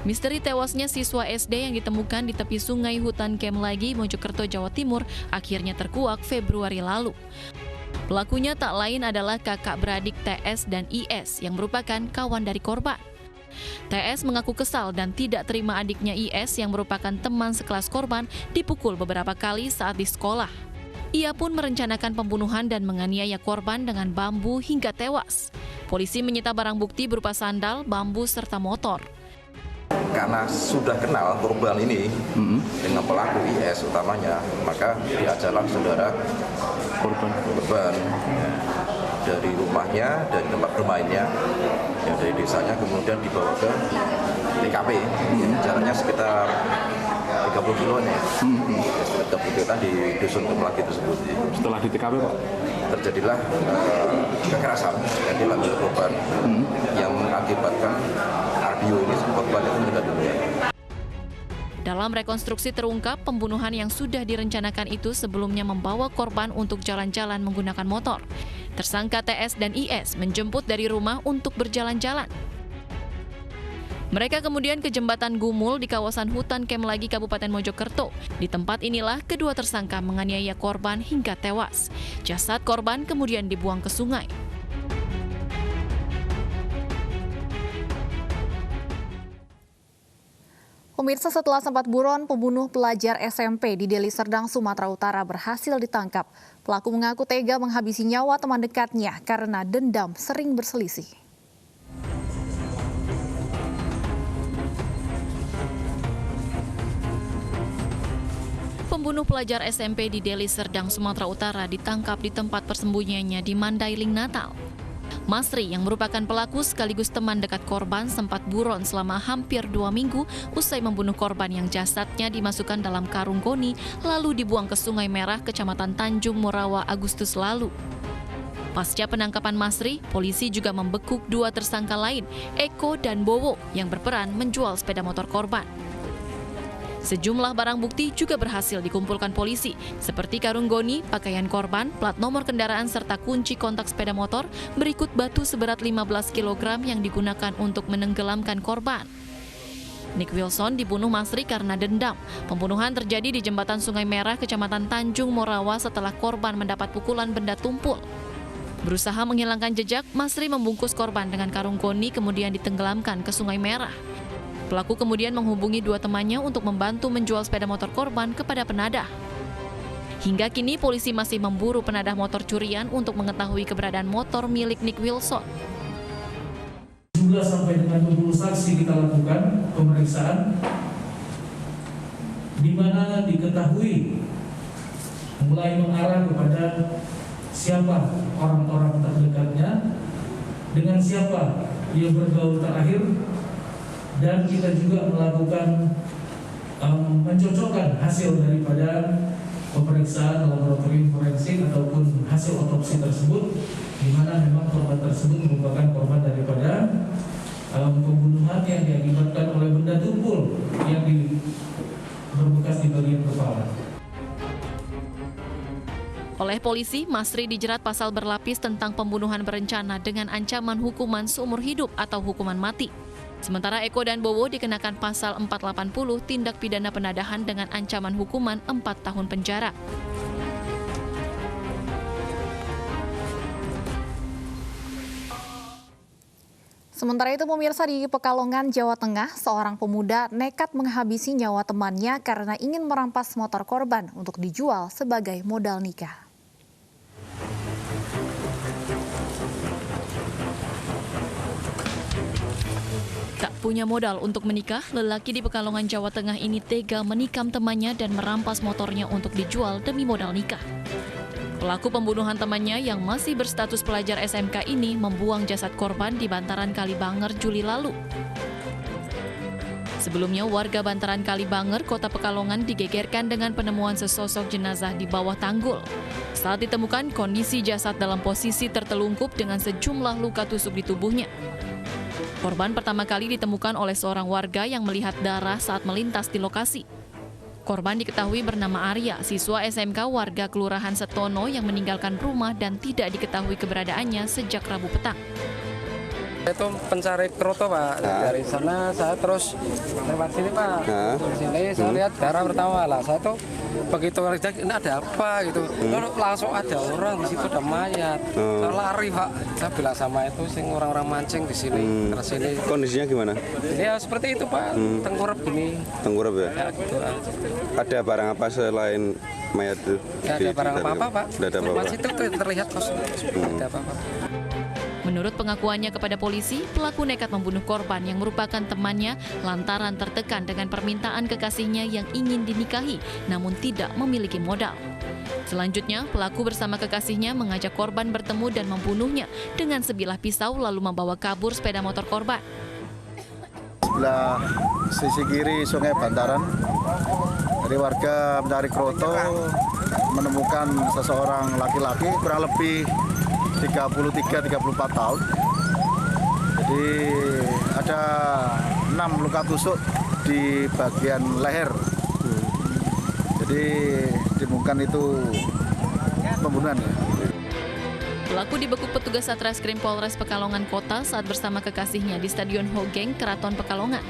Misteri tewasnya siswa SD yang ditemukan di tepi sungai hutan Kemlagi, Mojokerto, Jawa Timur akhirnya terkuak Februari lalu. Pelakunya tak lain adalah kakak beradik TS dan IS yang merupakan kawan dari korban. TS mengaku kesal dan tidak terima adiknya IS yang merupakan teman sekelas korban dipukul beberapa kali saat di sekolah. Ia pun merencanakan pembunuhan dan menganiaya korban dengan bambu hingga tewas. Polisi menyita barang bukti berupa sandal, bambu, serta motor. Karena sudah kenal korban ini dengan pelaku IS utamanya, maka diajaklah saudara korban ya, dari rumahnya, dari tempat bermainnya, ya, dari desanya, kemudian dibawa ke TKP. Jaraknya sekitar 30 kilo ya. 30 kilo di dusun Kemlagi tersebut. Setelah di TKP, Pak, terjadilah kekerasan yang dilakukan korban yang mengakibatkan Ardio ini korban itu meninggal dunia. Dalam rekonstruksi terungkap, pembunuhan yang sudah direncanakan itu sebelumnya membawa korban untuk jalan-jalan menggunakan motor. Tersangka TS dan IS menjemput dari rumah untuk berjalan-jalan. Mereka kemudian ke jembatan Gumul di kawasan hutan Kemlagi, Kabupaten Mojokerto. Di tempat inilah kedua tersangka menganiaya korban hingga tewas. Jasad korban kemudian dibuang ke sungai. Pemirsa, setelah sempat buron, pembunuh pelajar SMP di Deli Serdang, Sumatera Utara berhasil ditangkap. Pelaku mengaku tega menghabisi nyawa teman dekatnya karena dendam sering berselisih. Pembunuh pelajar SMP di Deli Serdang, Sumatera Utara ditangkap di tempat persembunyiannya di Mandailing, Natal. Masri yang merupakan pelaku sekaligus teman dekat korban sempat buron selama hampir 2 minggu usai membunuh korban yang jasadnya dimasukkan dalam karung goni lalu dibuang ke Sungai Merah, Kecamatan Tanjung Morawa, Agustus lalu. Pasca penangkapan Masri, polisi juga membekuk 2 tersangka lain, Eko dan Bowo, yang berperan menjual sepeda motor korban. Sejumlah barang bukti juga berhasil dikumpulkan polisi, seperti karung goni, pakaian korban, plat nomor kendaraan, serta kunci kontak sepeda motor, berikut batu seberat 15 kg yang digunakan untuk menenggelamkan korban. Nick Wilson dibunuh Masri karena dendam. Pembunuhan terjadi di jembatan Sungai Merah, Kecamatan Tanjung Morawa setelah korban mendapat pukulan benda tumpul. Berusaha menghilangkan jejak, Masri membungkus korban dengan karung goni kemudian ditenggelamkan ke Sungai Merah. Pelaku kemudian menghubungi 2 temannya untuk membantu menjual sepeda motor korban kepada penadah. Hingga kini polisi masih memburu penadah motor curian untuk mengetahui keberadaan motor milik Nick Wilson. Juga sampai dengan 20 saksi kita lakukan pemeriksaan, di mana diketahui mulai mengarah kepada siapa orang-orang terdekatnya, dengan siapa dia bergaul terakhir. Dan kita juga melakukan mencocokkan hasil daripada pemeriksaan laboratorium forensik ataupun hasil otopsi tersebut, di mana memang korban tersebut merupakan korban daripada pembunuhan yang diakibatkan oleh benda tumpul yang berbekas di bagian kepala. Oleh polisi, Masri dijerat pasal berlapis tentang pembunuhan berencana dengan ancaman hukuman seumur hidup atau hukuman mati. Sementara Eko dan Bowo dikenakan pasal 480 tindak pidana penadahan dengan ancaman hukuman 4 tahun penjara. Sementara itu, pemirsa, di Pekalongan, Jawa Tengah, seorang pemuda nekat menghabisi nyawa temannya karena ingin merampas motor korban untuk dijual sebagai modal nikah. Tak punya modal untuk menikah, lelaki di Pekalongan, Jawa Tengah ini tega menikam temannya dan merampas motornya untuk dijual demi modal nikah. Pelaku pembunuhan temannya yang masih berstatus pelajar SMK ini membuang jasad korban di bantaran Kalibanger Juli lalu. Sebelumnya, warga bantaran Kalibanger, Kota Pekalongan digegerkan dengan penemuan sesosok jenazah di bawah tanggul. Saat ditemukan, kondisi jasad dalam posisi tertelungkup dengan sejumlah luka tusuk di tubuhnya. Korban pertama kali ditemukan oleh seorang warga yang melihat darah saat melintas di lokasi. Korban diketahui bernama Arya, siswa SMK warga Kelurahan Setono yang meninggalkan rumah dan tidak diketahui keberadaannya sejak Rabu petang. Itu pencari kroto Pak, dari sana saya terus lewat sini Pak, dari sini saya lihat darah pertama lah, saya tuh begitu ngelihat ini ada apa gitu, lalu langsung ada orang di situ, ada mayat, saya lari Pak, saya bilang sama itu sing orang-orang mancing di sini, ke sini. Kondisinya gimana? Ya seperti itu Pak, tengkurap gini. Tengkurap ya? Ya gitu aja. Ada barang apa selain mayat itu? Nggak ada barang apa-apa Pak, Nggak ada apa-apa. masih itu terlihat kosong, tidak ada apa-apa. Menurut pengakuannya kepada polisi, pelaku nekat membunuh korban yang merupakan temannya lantaran tertekan dengan permintaan kekasihnya yang ingin dinikahi namun tidak memiliki modal. Selanjutnya, pelaku bersama kekasihnya mengajak korban bertemu dan membunuhnya dengan sebilah pisau lalu membawa kabur sepeda motor korban. Sebelah sisi kiri Sungai Bantaran, dari warga mencari kroto menemukan seseorang laki-laki kurang lebih 33-34 tahun. Jadi ada 6 luka tusuk di bagian leher. Jadi ditemukan itu pembunuhan. Pelaku dibekuk petugas Satreskrim Polres Pekalongan Kota saat bersama kekasihnya di Stadion Hogeng, Keraton Pekalongan.